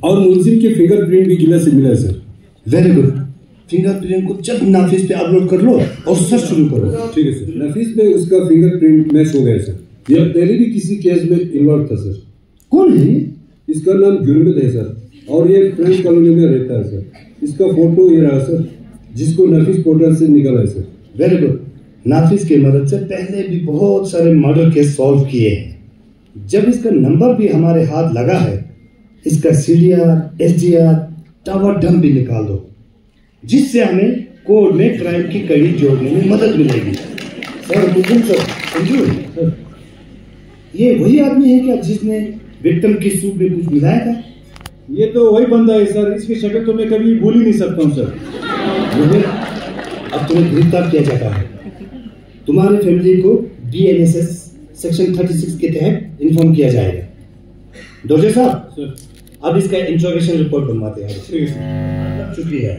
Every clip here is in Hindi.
और मुलजिम के फिंगरप्रिंट भी गिला से मिला है सर। Very good. फिंगरप्रिंट को जल्द नाफिस पे अपलोड कर लो और सर्च शुरू करो। ठीक है सर। नाफिस पे उसका फिंगरप्रिंट मैच हो गया सर। यह पहले भी किसी केस में इन्वॉल्व था सर। कौन है? इसका नाम गुरमित है सर और ये फ्रेंच कॉलोनी में रहता है सर। इसका फोटो ये रहा सर, जिसको नाफिस पोर्टल से निकाला है सर। Very good. नाफिस की मदद से पहले भी बहुत सारे मर्डर केस सॉल्व किए हैं। जब इसका नंबर भी हमारे हाथ लगा है, इसका सीडीआर, एसडीआर, टावर डंप भी निकाल दो, जिससे हमें कोर्ट में क्राइम की कड़ी जोड़ने में मदद मिलेगी। सर मुकुंद सर, समझो ये वही आदमी है क्या जिसने विक्टिम की सूप में कुछ मिलाया था? ये तो वही बंदा है सर। इसकी शक्ल तो मैं कभी भूल ही नहीं सकता हूँ सर। अब तुम्हें गिरफ्तार किया जाता है। तुम्हारी फैमिली को बीएनएसएस सेक्शन 36 के तहत इन्फॉर्म किया जाएगा। डॉक्टर साहब सर, अब इसका इंट्रोगेशन रिपोर्ट बनवाते हैं। शुक्रिया।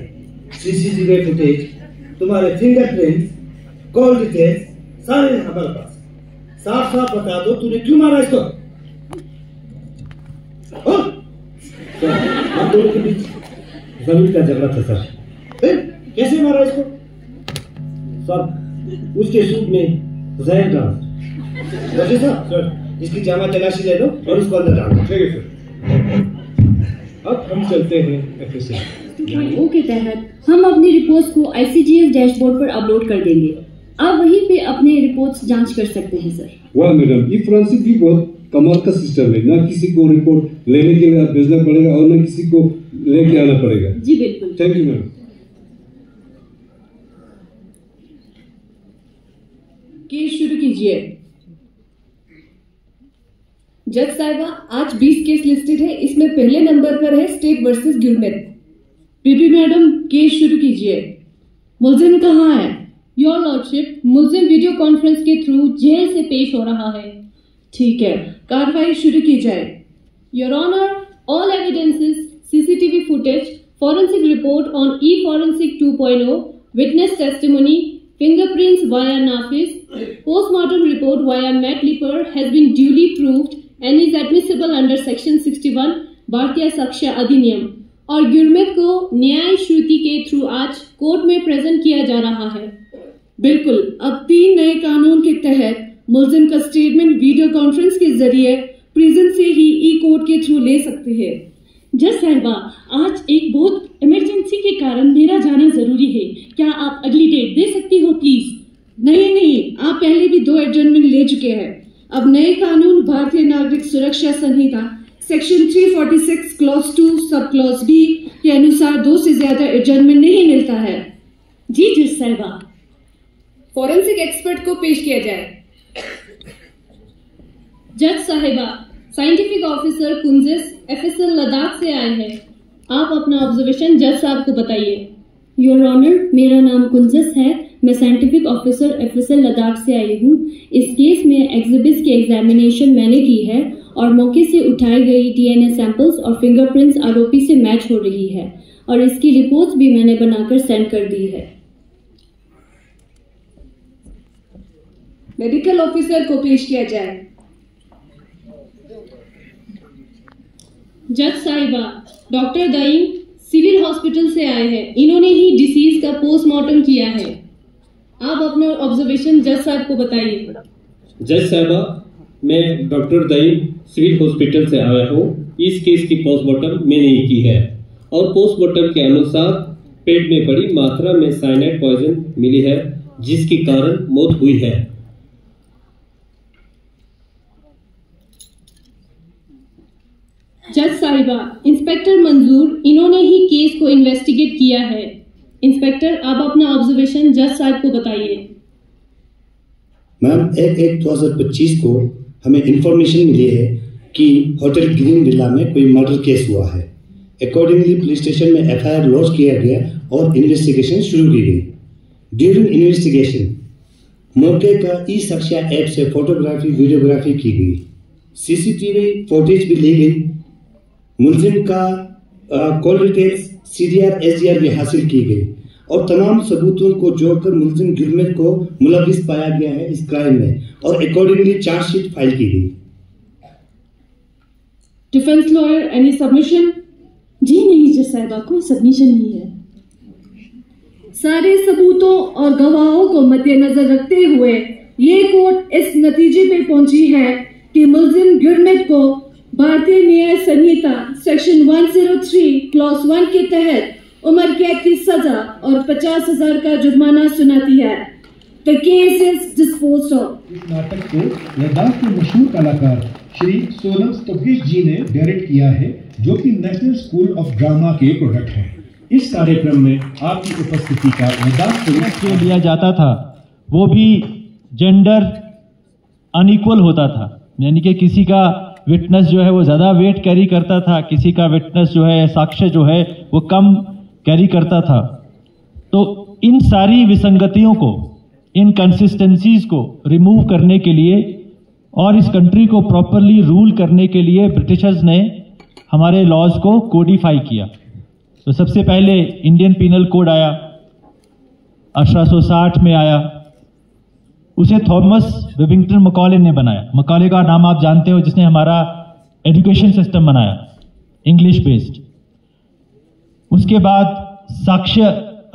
सीसीटीवी फुटेज, तुम्हारे फिंगरप्रिंट्स, कॉल डिटेल्स सारे हमारे पास। साफ साफ बता दो तूने क्यों मारा इसको? हम दोनों के बीच जमीन का झगड़ा था सर। कैसे मारा इसको? सर उसके सूप में जहर डाल। डॉक्टर साहब सर, इसकी जामा तलाशी ले लो और उसको अंदर डाल दो। ठीक है सर। अब हम चलते हैं एफएसएल के तहत हम अपनी रिपोर्ट्स को आईसीजीएस डैशबोर्ड पर अपलोड कर देंगे। आप वहीं पे अपने रिपोर्ट्स जांच कर सकते हैं सर। वाह मैडम, ये फोरेंसिक भी बहुत कमाल का सिस्टम है। ना किसी को रिपोर्ट लेने के लिए भेजना पड़ेगा और ना किसी को लेके आना पड़ेगा। जी बिल्कुल। Thank you madam. केस शुरू कीजिए। जज साहिबा, आज 20 केस लिस्टेड है। इसमें पहले नंबर पर है state versus Gurmit. PP madam, case शुरू कीजिए। मुलजिम कहाँ है? योर लॉर्डशिप, मुलजिम वीडियो कॉन्फ्रेंस के थ्रू जेल से पेश हो रहा है। ठीक है, कार्रवाई शुरू की जाए। Your honour, all evidences, CCTV footage, forensic report on e forensic 2.0, witness testimony, fingerprints via Nafis, postmortem report via Matt Lipper has been duly proved and is admissible under section 61 भारतीय साक्ष्य अधिनियम और गुरमित को न्याय श्रुति के थ्रू आज कोर्ट में प्रेजेंट किया जा रहा है। बिल्कुल। अब 3 नए कानून के तहत मुलजिम का स्टेटमेंट वीडियो कॉन्फ्रेंस के जरिए प्रिजन से ही ई कोर्ट के थ्रू ले सकते हैं। जज साहिबा, आज एक बहुत इमरजेंसी के कारण मेरा जाना जरूरी है। क्या आप अगली डेट दे सकती हो प्लीज? नहीं, आप पहले भी 2 एडजर्नमेंट ले चुके हैं। अब नए कानून भारतीय नागरिक सुरक्षा संहिता section 346 clause 2 sub clause B के अनुसार 2 से ज्यादा एडजर्नमेंट नहीं मिलता है। जी जज साहिबा। फोरेंसिक एक्सपर्ट को पेश किया जाए। जज साहिबा, साइंटिफिक ऑफिसर कुंजिस एफएसएल लद्दाख से आए हैं। आप अपना ऑब्जर्वेशन जज साहब को बताइए। योर ऑनर, मेरा नाम कुंजिस है। मैं साइंटिफिक ऑफिसर एफएसएल लद्दाख से आई हूँ। इस केस में एग्जिबिट्स की एग्जामिनेशन मैंने की है और मौके से उठाई गई डीएनए सैंपल्स और फिंगरप्रिंट्स आरोपी से मैच हो रही है और इसकी रिपोर्ट्स भी मैंने बनाकर सेंड कर दी है। मेडिकल ऑफिसर को पेश किया जाए। जज साहिबा, डॉक्टर दईम सिविल हॉस्पिटल से आए हैं। इन्होंने ही डिसीज का पोस्टमार्टम किया है। आप अपना ऑब्जर्वेशन जज साहब को बताइए। जज साहिबा, मैं डॉक्टर दईम सिविल हॉस्पिटल से आया हूँ। इस केस की पोस्टमार्टम मैंने ही की है और पोस्टमार्टम के अनुसार पेट में बड़ी मात्रा में साइनाइड पॉइजन मिली है, जिसके कारण मौत हुई है। जज साहिबा, इंस्पेक्टर मंजूर, इन्होंने ही केस को इन्वेस्टिगेट किया है। इंस्पेक्टर, आप अपना ऑब्जर्वेशन जज साहब को बताइए। मैम, 1/1/2025 को हमें इंफॉर्मेशन मिली है कि होटल ग्रीन विला में कोई मर्डर केस हुआ है। अकॉर्डिंगली पुलिस स्टेशन में एफआईआर लॉन्च किया गया और इन्वेस्टिगेशन शुरू की गई। ड्यूरिंग इन्वेस्टिगेशन मौके का ई साक्ष्य ऐप से फोटोग्राफी वीडियोग्राफी की गई, सीसीटीवी फुटेज भी ली गई, मुलजिम का कॉल डिटेल्स, सीडीआर, एसडीआर भी हासिल की गई और तमाम सबूतों को जोड़कर मुलजिम गुरमित को मुलविस पाया गया है इस क्राइम में और अकॉर्डिंगली चार्जशीट फाइल की गई। Defence lawyer, any submission? जी नहीं जज साहिबा, कोई सबमिशन नहीं है। सारे सबूतों और गवाहों को मद्देनजर रखते हुए ये कोर्ट इस नतीजे पे पहुंची है कि मुल्जिम गुरमीत को भारतीय न्याय संहिता सेक्शन 103 क्लॉज 1 के तहत उम्र कैद की सजा और 50,000 का जुर्माना सुनाती है। The case is disposed of. इस नाटक को लद्दाख के मशहूर कलाकार श्री सोनम स्तोगिश जी ने डायरेक्ट किया है, जो कि नेशनल स्कूल ऑफ ड्रामा के प्रोडक्ट है। इस कार्यक्रम में आपकी उपस्थिति का लद्दाख जो लिया जाता था वो भी जेंडर अनइक्वल होता था, यानी कि किसी का विटनेस जो है वो ज़्यादा वेट कैरी करता था, किसी का विटनेस जो है साक्ष्य जो है वो कम कैरी करता था। तो इन सारी विसंगतियों को, इनकंसिस्टेंसीज को रिमूव करने के लिए और इस कंट्री को प्रॉपरली रूल करने के लिए ब्रिटिशर्स ने हमारे लॉज को कोडिफाई किया। तो सबसे पहले इंडियन पीनल कोड आया, 1860 में आया। उसे थॉमस वेबिंगटन मकॉले ने बनाया। मकॉले का नाम आप जानते हो, जिसने हमारा एजुकेशन सिस्टम बनाया, इंग्लिश बेस्ड। उसके बाद साक्ष्य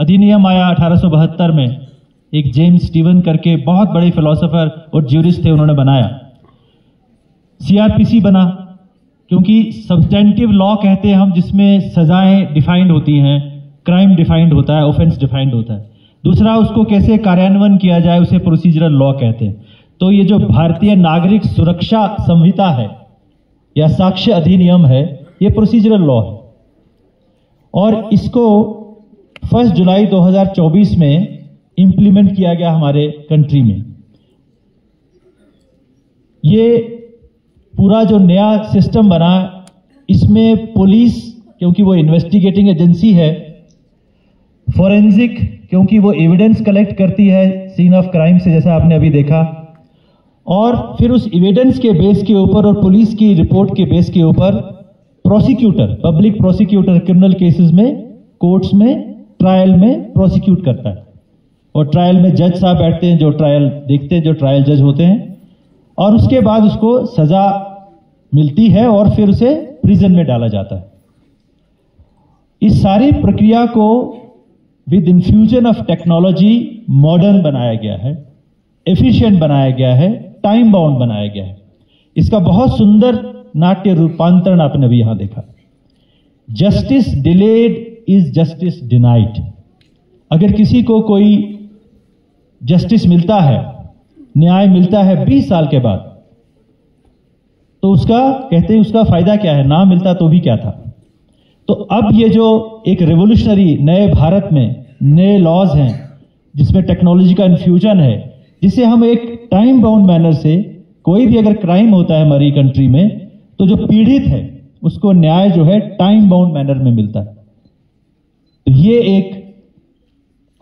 अधिनियम आया 1872 में, एक जेम्स स्टीवन करके बहुत बड़े फिलोसोफर और ज्यूरिस्ट थे, उन्होंने बनाया। सीआरपीसी बना, क्योंकि सब्सटेंटिव लॉ कहते हैं हम, जिसमें सजाएं डिफाइंड होती हैं, क्राइम डिफाइंड होता है, ऑफेंस डिफाइंड होता है। दूसरा, उसको कैसे कार्यान्वयन किया जाए, उसे प्रोसीजरल लॉ कहते हैं। तो ये जो भारतीय नागरिक सुरक्षा संहिता है या साक्ष्य अधिनियम है, ये प्रोसीजरल लॉ है और इसको 1 जुलाई 2024 में इंप्लीमेंट किया गया हमारे कंट्री में। ये पूरा जो नया सिस्टम बना, इसमें पुलिस, क्योंकि वो इन्वेस्टिगेटिंग एजेंसी है, फॉरेंसिक, क्योंकि वो एविडेंस कलेक्ट करती है सीन ऑफ क्राइम से, जैसा आपने अभी देखा, और फिर उस एविडेंस के बेस के ऊपर और पुलिस की रिपोर्ट के बेस के ऊपर prosecutor, public prosecutor criminal cases में, कोर्ट्स में, ट्रायल में प्रोसिक्यूट करता है। और ट्रायल में जज साहब बैठते हैं जो ट्रायल देखते हैं, जो ट्रायल जज होते हैं, और उसके बाद उसको सजा मिलती है और फिर उसे प्रिजन में डाला जाता है। इस सारी प्रक्रिया को with infusion of technology modern बनाया गया है, एफिशिएंट बनाया गया है, टाइम बाउंड बनाया गया है। इसका बहुत सुंदर नाट्य रूपांतरण आपने अभी यहां देखा। Justice delayed is justice denied. अगर किसी को कोई जस्टिस मिलता है, न्याय मिलता है 20 साल के बाद, तो उसका कहते हैं उसका फायदा क्या है, ना मिलता तो भी क्या था। तो अब ये जो एक रेवोल्यूशनरी नए भारत में नए लॉज हैं, जिसमें टेक्नोलॉजी का इन्फ्यूजन है, जिसे हम एक टाइम बाउंड मैनर से, कोई भी अगर क्राइम होता है हमारी कंट्री में, तो जो पीड़ित है उसको न्याय जो है टाइम बाउंड मैनर में मिलता है। तो ये एक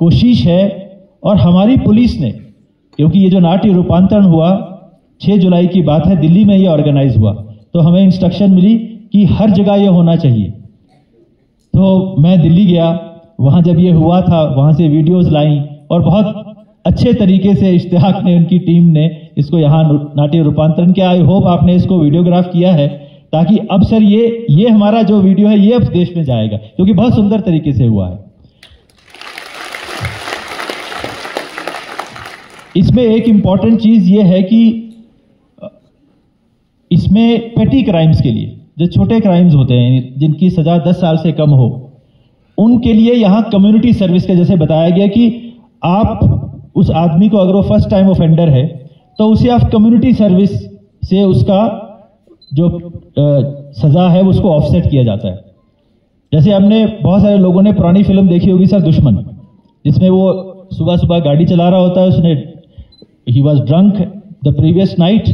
कोशिश है। और हमारी पुलिस ने, क्योंकि ये जो नाट्य रूपांतरण हुआ 6 जुलाई की बात है, दिल्ली में ये ऑर्गेनाइज हुआ, तो हमें इंस्ट्रक्शन मिली कि हर जगह ये होना चाहिए। तो मैं दिल्ली गया, वहां जब ये हुआ था, वहां से वीडियोस लाई और बहुत अच्छे तरीके से इश्तिहाक ने, उनकी टीम ने इसको यहाँ नाट्य रूपांतरण किया। आई होप आपने इसको वीडियोग्राफ किया है, ताकि अब सर ये हमारा जो वीडियो है ये अब देश में जाएगा, क्योंकि बहुत सुंदर तरीके से हुआ है। इसमें एक इंपॉर्टेंट चीज ये है कि इसमें पेटी क्राइम्स के लिए, जो छोटे क्राइम्स होते हैं जिनकी सजा 10 साल से कम हो, उनके लिए यहां कम्युनिटी सर्विस का, जैसे बताया गया कि आप उस आदमी को, अगर वो फर्स्ट टाइम ऑफेंडर है, तो उसे आप कम्युनिटी सर्विस से उसका जो सजा है उसको ऑफसेट किया जाता है। जैसे हमने, बहुत सारे लोगों ने पुरानी फिल्म देखी होगी सर, दुश्मन, जिसमें वो सुबह सुबह गाड़ी चला रहा होता है, उसने he was drunk the previous night,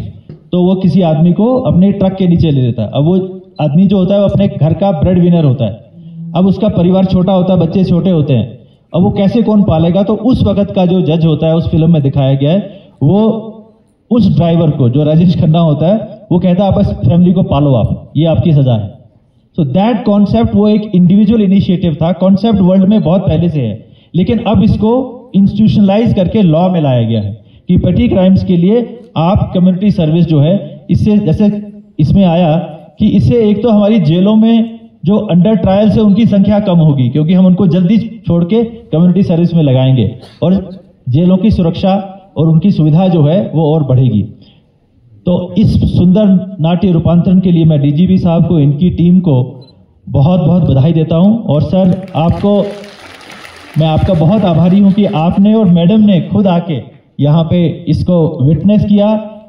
तो वो किसी आदमी को अपने ट्रक के नीचे ले लेता है। अब वो आदमी जो होता है वो अपने घर का ब्रेड विनर होता है। अब उसका परिवार छोटा होता है, बच्चे छोटे होते हैं, अब वो कैसे कौन पालेगा। तो उस वक्त का जो जज होता है, उस फिल्म में दिखाया गया है, वो उस ड्राइवर को, जो राजेश खन्ना होता है, वो कहता है आप बस फैमिली को पालो, आप, ये आपकी सजा है। सो दैट कॉन्सेप्ट, वो एक इंडिविजुअल इनिशिएटिव था, कॉन्सेप्ट वर्ल्ड में बहुत पहले से है, लेकिन अब इसको इंस्टीट्यूशनलाइज करके लॉ में लाया गया है कि पेटी क्राइम्स के लिए आप कम्युनिटी सर्विस जो है, इससे, जैसे इसमें आया कि इससे एक तो हमारी जेलों में जो अंडर ट्रायल से उनकी संख्या कम होगी, क्योंकि हम उनको जल्दी छोड़ के कम्युनिटी सर्विस में लगाएंगे और जेलों की सुरक्षा और उनकी सुविधा जो है वो और बढ़ेगी। तो इस सुंदर नाट्य रूपांतरण के लिए मैं डीजीपी साहब को, इनकी टीम को बहुत बहुत बधाई देता हूं। और सर मैं आपका बहुत आभारी हूं कि आपने और मैडम ने खुद आके यहाँ पे इसको विटनेस किया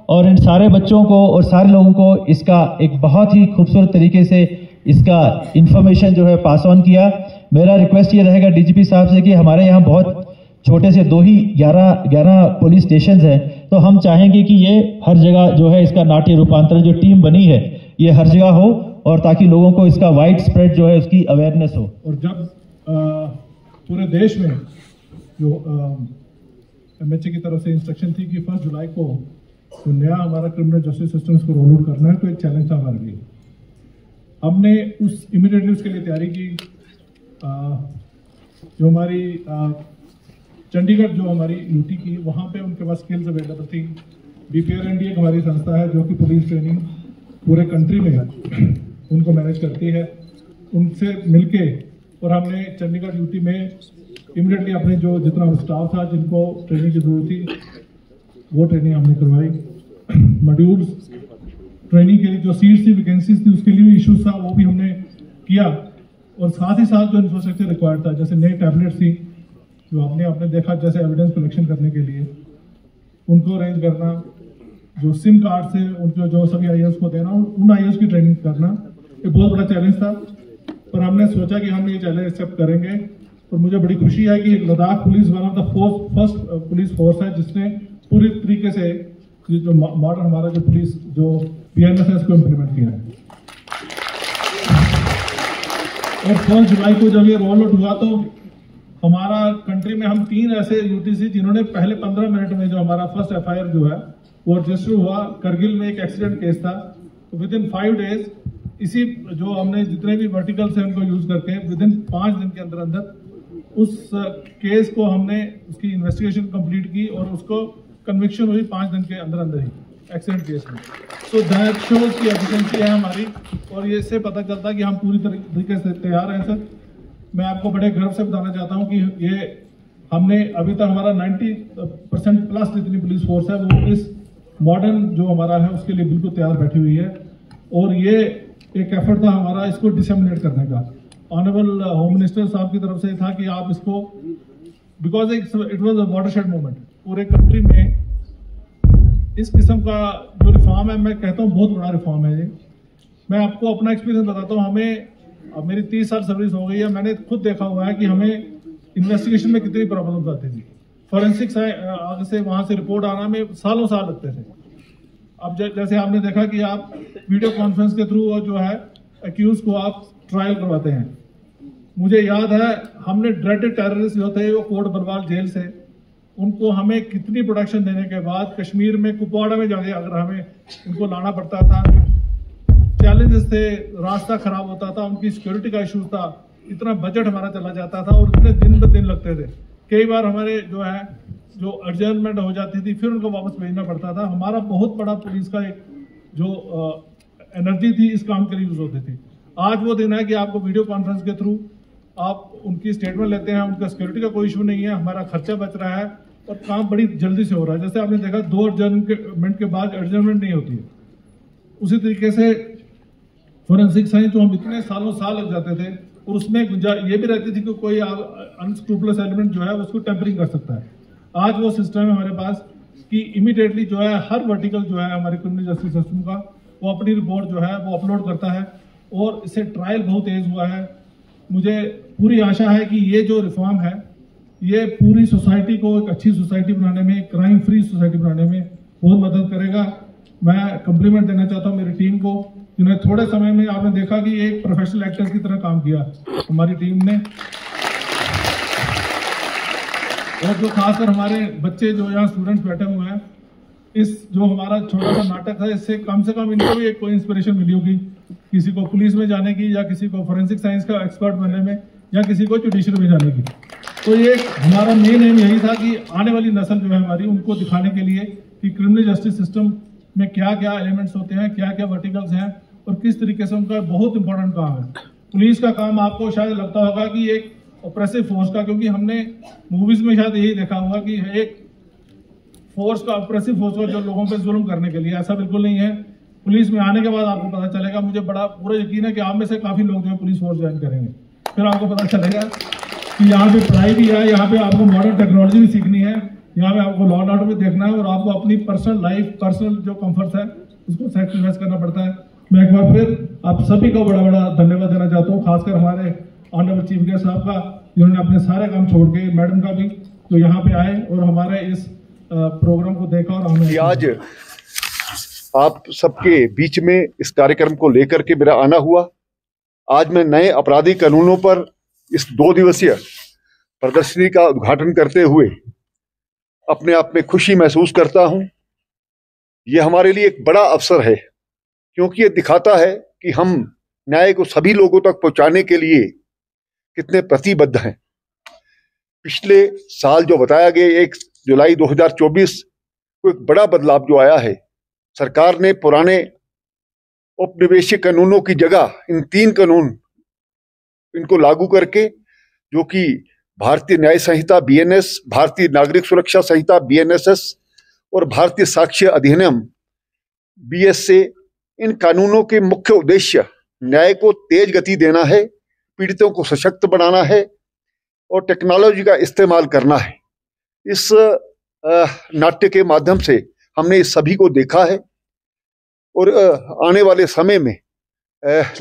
और इन सारे बच्चों को और सारे लोगों को इसका एक बहुत ही खूबसूरत तरीके से इसका इंफॉर्मेशन जो है पास ऑन किया। मेरा रिक्वेस्ट ये रहेगा डीजीपी साहब से कि हमारे यहाँ बहुत छोटे से 11 पुलिस स्टेशन हैं, तो हम चाहेंगे कि ये हर जगह जो है इसका नाट्य रूपांतरण जो टीम बनी है ये हर जगह हो, और ताकि लोगों को इसका वाइड स्प्रेड जो है उसकी अवेयरनेस हो। और जब पूरे देश में जो एमएचए की तरफ से इंस्ट्रक्शन थी कि 1 जुलाई को जो नया हमारा क्रिमिनल जस्टिस सिस्टम को रोल आउट करना है, तो एक चैलेंज था हमारे लिए। हमने इमीडिएटली उसके लिए तैयारी की। जो हमारी चंडीगढ़ जो हमारी यूटी की, वहाँ पे उनके पास स्किल्स अवेलेबल थी। BPRND एक हमारी संस्था है जो कि पुलिस ट्रेनिंग पूरे कंट्री में उनको मैनेज करती है। उनसे मिलके और हमने चंडीगढ़ यूटी में इमीडिएटली अपने जो जितना स्टाफ था जिनको ट्रेनिंग की जरूरत थी वो ट्रेनिंग हमने करवाई। मॉड्यूल्स ट्रेनिंग के लिए जो सीट्स थी, वैकेंसीज थी, उसके लिए भी इशूज था, वो भी हमने किया। और साथ ही साथ जो इंफ्रास्ट्रक्चर रिक्वायर्ड था, जैसे नए टैबलेट्स थी जो आपने देखा, जैसे एविडेंस कलेक्शन करने के लिए उनको अरेंज करना, जो सिम कार्ड से उनको जो सभी IAS को देना, उन IAS की ट्रेनिंग करना, ये बहुत बड़ा चैलेंज था। पर हमने सोचा कि हम ये चैलेंज एक्सेप्ट करेंगे। और मुझे बड़ी खुशी है कि Ladakh police one of the first police force है जिसने पूरी तरीके से जो मॉडर्न हमारा जो पुलिस जो PNS है इसको इम्प्लीमेंट किया है। और 1 जुलाई को जब ये रोल आउट हुआ तो हमारा कंट्री में हम 3 ऐसे UTC जिन्होंने पहले 15 मिनट में जो हमारा फर्स्ट FIR जो है वो रजिस्टर हुआ। करगिल में एक एक्सीडेंट केस था, तो विदिन 5 डेज इसी जो हमने जितने भी वर्टिकल्स हैं उनको यूज करके विदिन 5 दिन के अंदर उस केस को हमने उसकी इन्वेस्टिगेशन कंप्लीट की और उसको कन्विक्शन हुई 5 दिन के अंदर ही एक्सीडेंट केस में। तो दैट शोज की एफिशिएंसी है हमारी, और ये इससे पता चलता है कि हम पूरी तरीके से तैयार हैं। सर, मैं आपको बड़े गर्व से बताना चाहता हूँ कि ये हमने अभी तक हमारा 90% प्लस जितनी पुलिस फोर्स है वो इस मॉडर्न जो हमारा है उसके लिए बिल्कुल तैयार बैठी हुई है। और ये एक एफर्ट था हमारा इसको डिसेमिनेट करने का। ऑनरेबल होम मिनिस्टर साहब की तरफ से था कि आप इसको, because it was a watershed movement, पूरे कंट्री में इस किस्म का जो रिफॉर्म है, मैं कहता हूँ बहुत बड़ा रिफॉर्म है ये। मैं आपको अपना एक्सपीरियंस बताता हूँ। हमें अब मेरी 30 साल सर्विस हो गई है, मैंने खुद देखा हुआ है कि हमें इन्वेस्टिगेशन में कितनी प्रॉब्लम्स आती थी। फॉरेंसिक्स आगे से वहाँ से रिपोर्ट आना में सालों साल लगते थे। अब जैसे आपने देखा कि आप वीडियो कॉन्फ्रेंस के थ्रू जो है एक्यूज को आप ट्रायल करवाते हैं। मुझे याद है हमने ड्रेडेड टेररिस्ट जो थे वो कोट बलवाल जेल से, उनको हमें कितनी प्रोटेक्शन देने के बाद कश्मीर में कुपवाड़ा में जाके अगर हमें उनको लाना पड़ता था, चैलेंजेस थे, रास्ता खराब होता था, उनकी सिक्योरिटी का इशू था, इतना बजट हमारा चला जाता था और इतने दिन ब दिन लगते थे। कई बार हमारे जो अर्जेंटमेंट हो जाती थी फिर उनको वापस भेजना पड़ता था। हमारा बहुत बड़ा पुलिस का एक जो एनर्जी थी इस काम के लिए यूज होती थी। आज वो दिन है कि आपको वीडियो कॉन्फ्रेंस के थ्रू आप उनकी स्टेटमेंट लेते हैं, उनका सिक्योरिटी का कोई इशू नहीं है, हमारा खर्चा बच रहा है और काम बड़ी जल्दी से हो रहा है। जैसे आपने देखा 2 अर्जेंटमेंट के बाद अर्जेंटमेंट नहीं होती है, उसी तरीके से फोरेंसिक साइंस जो हम इतने सालों साल लग जाते थे और उसमें ये भी रहती थी कि कोई अनस्क्रूपलस एलिमेंट जो है उसको टेम्परिंग कर सकता है। आज वो सिस्टम है हमारे पास कि इमीडिएटली जो है हर वर्टिकल जो है हमारे क्रिमिनल जस्टिस सिस्टम का वो अपनी रिपोर्ट जो है वो अपलोड करता है और इससे ट्रायल बहुत तेज हुआ है। मुझे पूरी आशा है कि ये जो रिफॉर्म है ये पूरी सोसाइटी को एक अच्छी सोसाइटी बनाने में, क्राइम फ्री सोसाइटी बनाने में बहुत मदद करेगा। मैं कम्प्लीमेंट देना चाहता हूँ मेरी टीम को, जिन्होंने थोड़े समय में आपने देखा कि एक प्रोफेशनल एक्टर्स की तरह काम किया हमारी टीम ने। और जो खासकर हमारे बच्चे जो यहाँ स्टूडेंट्स बैठे हुए हैं, इस जो हमारा छोटा सा नाटक है इससे कम से कम इनको भी एक कोई इंस्पिरेशन मिली होगी, किसी को पुलिस में जाने की या किसी को फोरेंसिक साइंस का एक्सपर्ट बनने में या किसी को जुडिशरी में जाने की। तो ये हमारा मेन एम यही था कि आने वाली नस्ल जो है हमारी उनको दिखाने के लिए कि क्रिमिनल जस्टिस सिस्टम में क्या क्या एलिमेंट्स होते हैं, क्या क्या वर्टिकल्स हैं और किस तरीके से उनका बहुत इंपॉर्टेंट काम है। पुलिस का काम आपको शायद लगता होगा कि एक ऑपरेसिव फोर्स का, क्योंकि हमने मूवीज में शायद यही देखा होगा कि एक फोर्स का, ऑपरेसिव फोर्स का जो लोगों पे जुल्म करने के लिए, ऐसा बिल्कुल नहीं है। पुलिस में आने के बाद आपको पता चलेगा, मुझे बड़ा पूरा यकीन है कि आप में से काफी लोग जो है पुलिस फोर्स ज्वाइन करेंगे, फिर आपको पता चलेगा कि यहाँ पे पढ़ाई भी है, यहाँ पे आपको मॉडर्न टेक्नोलॉजी भी सीखनी है, यहाँ पे आपको लॉ एंड ऑर्डर भी देखना है और आपको अपनी पर्सनल लाइफ, पर्सनल जो कंफर्ट है उसको सैक्रिफाइस करना पड़ता है। मैं एक बार फिर आप सभी को बड़ा बड़ा धन्यवाद देना चाहता हूँ, खासकर हमारे ऑनरेबल चीफ गेस्ट साहब का, जिन्होंने अपने सारे काम छोड़ के, मैडम का भी जो यहाँ पे आए और हमारे इस प्रोग्राम को देखा। और हमें आज आप सबके बीच में इस कार्यक्रम को लेकर के मेरा आना हुआ। आज मैं नए आपराधिक कानूनों पर इस 2 दिवसीय प्रदर्शनी का उद्घाटन करते हुए अपने आप में खुशी महसूस करता हूं। यह हमारे लिए एक बड़ा अवसर है, क्योंकि यह दिखाता है कि हम न्याय को सभी लोगों तक पहुंचाने के लिए कितने प्रतिबद्ध हैं। पिछले साल जो बताया गया 1 जुलाई 2024 को एक बड़ा बदलाव जो आया है, सरकार ने पुराने औपनिवेशिक कानूनों की जगह इन 3 कानून इनको लागू करके, जो कि भारतीय न्याय संहिता BNS, भारतीय नागरिक सुरक्षा संहिता BNSS और भारतीय साक्ष्य अधिनियम BSA, इन कानूनों के मुख्य उद्देश्य न्याय को तेज गति देना है, पीड़ितों को सशक्त बनाना है और टेक्नोलॉजी का इस्तेमाल करना है। इस नाट्य के माध्यम से हमने इस सभी को देखा है और आने वाले समय में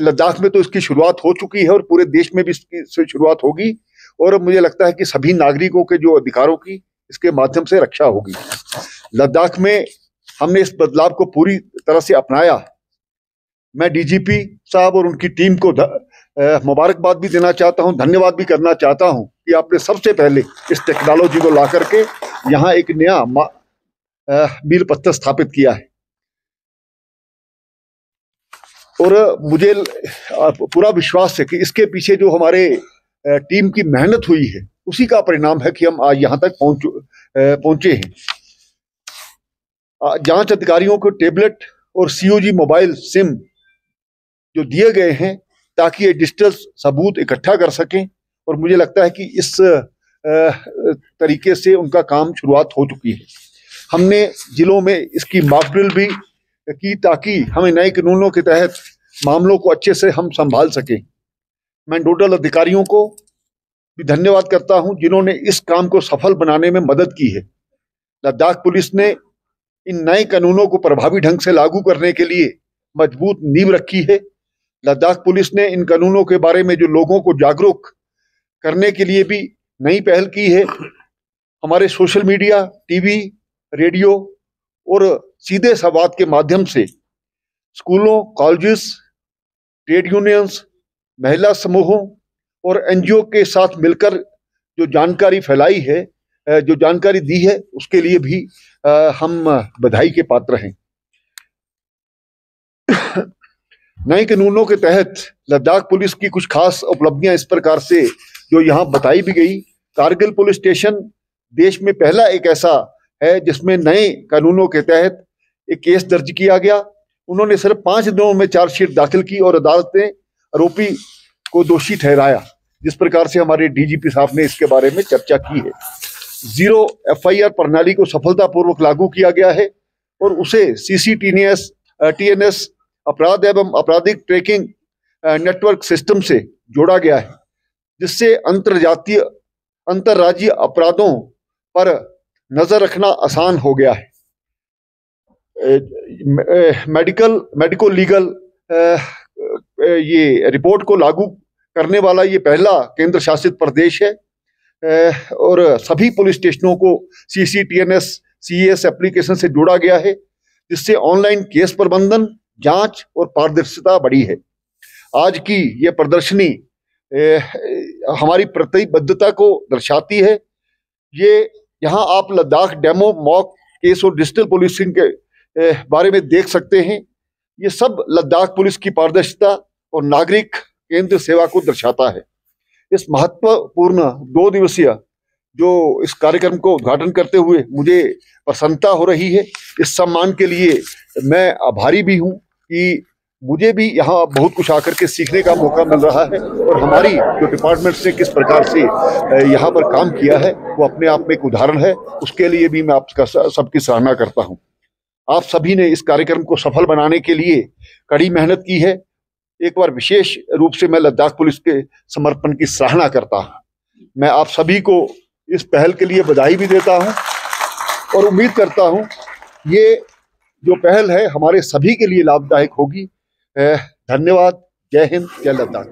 लद्दाख में तो इसकी शुरुआत हो चुकी है और पूरे देश में भी इसकी शुरुआत होगी और मुझे लगता है कि सभी नागरिकों के जो अधिकारों की इसके माध्यम से रक्षा होगी। लद्दाख में हमने इस बदलाव को पूरी तरह से अपनाया। मैं DGP साहब और उनकी टीम को मुबारकबाद भी देना चाहता हूं, धन्यवाद भी करना चाहता हूं कि आपने सबसे पहले इस टेक्नोलॉजी को ला करके यहाँ एक नया मील पत्थर स्थापित किया है। और मुझे पूरा विश्वास है कि इसके पीछे जो हमारे टीम की मेहनत हुई है उसी का परिणाम है कि हम आज यहाँ तक पहुंचे हैं। जांच अधिकारियों को टेबलेट और COG मोबाइल सिम जो दिए गए हैं ताकि ये डिजिटल सबूत इकट्ठा कर सकें, और मुझे लगता है कि इस तरीके से उनका काम शुरुआत हो चुकी है। हमने जिलों में इसकी मॉक ड्रिल भी की ताकि हमें नए कानूनों के तहत मामलों को अच्छे से हम संभाल सकें। मैं नोडल अधिकारियों को भी धन्यवाद करता हूं जिन्होंने इस काम को सफल बनाने में मदद की है। लद्दाख पुलिस ने इन नए कानूनों को प्रभावी ढंग से लागू करने के लिए मजबूत नींव रखी है। लद्दाख पुलिस ने इन कानूनों के बारे में जो लोगों को जागरूक करने के लिए भी नई पहल की है। हमारे सोशल मीडिया, TV, रेडियो और सीधे संवाद के माध्यम से स्कूलों, कॉलेजेस, ट्रेड यूनियंस, महिला समूहों और NGO के साथ मिलकर जो जानकारी फैलाई है, जो जानकारी दी है, उसके लिए भी हम बधाई के पात्र हैं। नए कानूनों के तहत लद्दाख पुलिस की कुछ खास उपलब्धियां इस प्रकार से जो यहाँ बताई भी गई। कारगिल पुलिस स्टेशन देश में पहला एक ऐसा है जिसमें नए कानूनों के तहत एक केस दर्ज किया गया। उन्होंने सिर्फ 5 दिनों में चार्जशीट दाखिल की और अदालत ने आरोपी को दोषी ठहराया, जिस प्रकार से हमारे DGP साहब ने इसके बारे में चर्चा की है। 0 FIR प्रणाली को सफलतापूर्वक लागू किया गया है और उसे TNS अपराध एवं आपराधिक ट्रैकिंग नेटवर्क सिस्टम से जोड़ा गया है, जिससे अंतरराज्यीय अपराधों पर नजर रखना आसान हो गया है। मेडिको लीगल ये रिपोर्ट को लागू करने वाला ये पहला केंद्र शासित प्रदेश है और सभी पुलिस स्टेशनों को CCTNS CES एप्लीकेशन से जोड़ा गया है, जिससे ऑनलाइन केस प्रबंधन, जांच और पारदर्शिता बढ़ी है। आज की ये प्रदर्शनी हमारी प्रतिबद्धता को दर्शाती है। ये यहाँ आप लद्दाख डेमो, मॉक केस और डिजिटल पुलिसिंग के बारे में देख सकते हैं। ये सब लद्दाख पुलिस की पारदर्शिता और नागरिक केंद्र सेवा को दर्शाता है। इस महत्वपूर्ण 2 दिवसीय जो इस कार्यक्रम को उद्घाटन करते हुए मुझे प्रसन्नता हो रही है। इस सम्मान के लिए मैं आभारी भी हूँ कि मुझे भी यहाँ बहुत कुछ आकर के सीखने का मौका मिल रहा है और हमारी जो डिपार्टमेंट्स ने किस प्रकार से यहाँ पर काम किया है वो अपने आप में एक उदाहरण है। उसके लिए भी मैं आपका सबकी सराहना करता हूँ। आप सभी ने इस कार्यक्रम को सफल बनाने के लिए कड़ी मेहनत की है। एक बार विशेष रूप से मैं लद्दाख पुलिस के समर्पण की सराहना करता हूँ। मैं आप सभी को इस पहल के लिए बधाई भी देता हूँ और उम्मीद करता हूँ ये जो पहल है हमारे सभी के लिए लाभदायक होगी। धन्यवाद। जय हिंद, जय लद्दाख।